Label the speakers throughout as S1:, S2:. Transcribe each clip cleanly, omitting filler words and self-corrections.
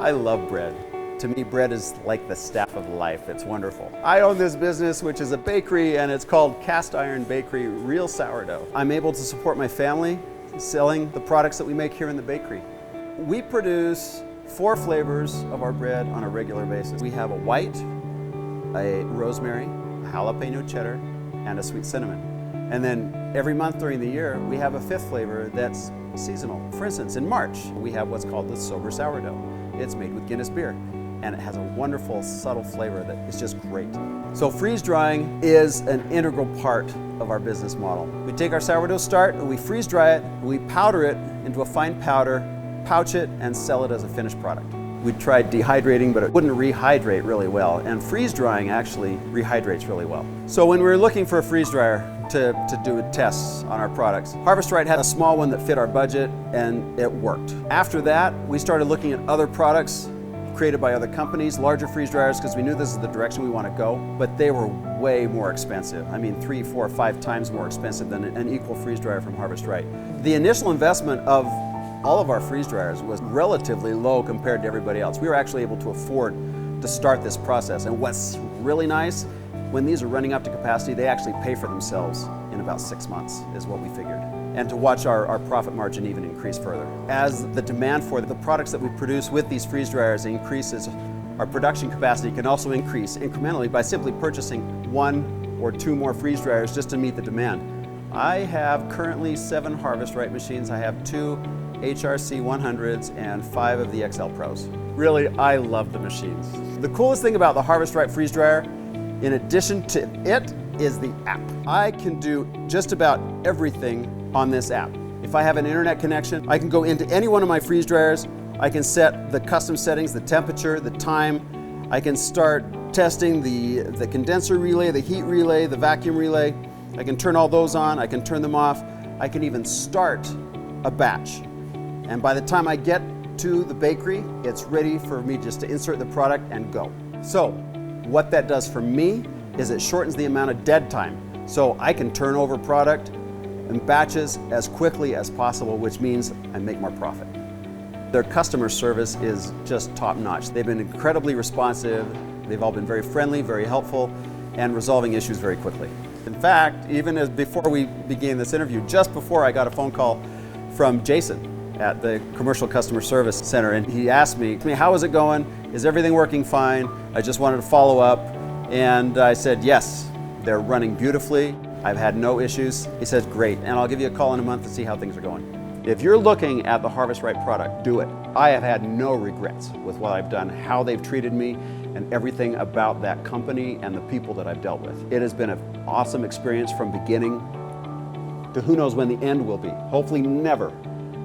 S1: I love bread. To me, bread is like the staff of life. It's wonderful. I own this business, which is a bakery, and it's called Cast Iron Bakery Real Sourdough. I'm able to support my family selling the products that we make here in the bakery. We produce 4 flavors of our bread on a regular basis. We have a white, a rosemary, a jalapeno cheddar, and a sweet cinnamon. And then every month during the year, we have a 5th flavor that's seasonal. For instance, in March, we have what's called the sober sourdough. It's made with Guinness beer, and it has a wonderful, subtle flavor that is just great. So freeze drying is an integral part of our business model. We take our sourdough start, and we freeze dry it, and we powder it into a fine powder, pouch it, and sell it as a finished product. We tried dehydrating, but it wouldn't rehydrate really well, and freeze drying actually rehydrates really well. So when we were looking for a freeze dryer to do tests on our products, Harvest Right had a small one that fit our budget, and it worked. After that, we started looking at other products created by other companies, larger freeze dryers, because we knew this is the direction we want to go, but they were way more expensive. I mean, 3, 4, 5 times more expensive than an equal freeze dryer from Harvest Right. The initial investment of all of our freeze dryers was relatively low compared to everybody else. We were actually able to afford to start this process. And what's really nice, when these are running up to capacity, they actually pay for themselves in about 6 months, is what we figured. And to watch our profit margin even increase further. As the demand for the products that we produce with these freeze dryers increases, our production capacity can also increase incrementally by simply purchasing 1 or 2 more freeze dryers just to meet the demand. I have currently 7 Harvest Right machines. I have 2 HRC 100s and 5 of the XL Pros. Really, I love the machines. The coolest thing about the Harvest Right freeze dryer, in addition to it, is the app. I can do just about everything on this app. If I have an internet connection, I can go into any one of my freeze dryers. I can set the custom settings, the temperature, the time. I can start testing the condenser relay, the heat relay, the vacuum relay. I can turn all those on, I can turn them off. I can even start a batch. And by the time I get to the bakery, it's ready for me just to insert the product and go. So what that does for me is it shortens the amount of dead time. So I can turn over product in batches as quickly as possible, which means I make more profit. Their customer service is just top notch. They've been incredibly responsive. They've all been very friendly, very helpful, and resolving issues very quickly. In fact, even before we began this interview, just before I got a phone call from Jason at the Commercial Customer Service Center, and he asked me, how is it going? Is everything working fine? I just wanted to follow up, and I said, yes, they're running beautifully. I've had no issues. He says, great, and I'll give you a call in a month to see how things are going. If you're looking at the Harvest Right product, do it. I have had no regrets with what I've done, how they've treated me, and everything about that company and the people that I've dealt with. It has been an awesome experience from beginning to who knows when the end will be. Hopefully never,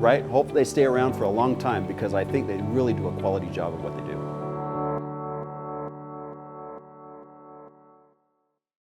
S1: right? Hope they stay around for a long time, because I think they really do a quality job of what they do.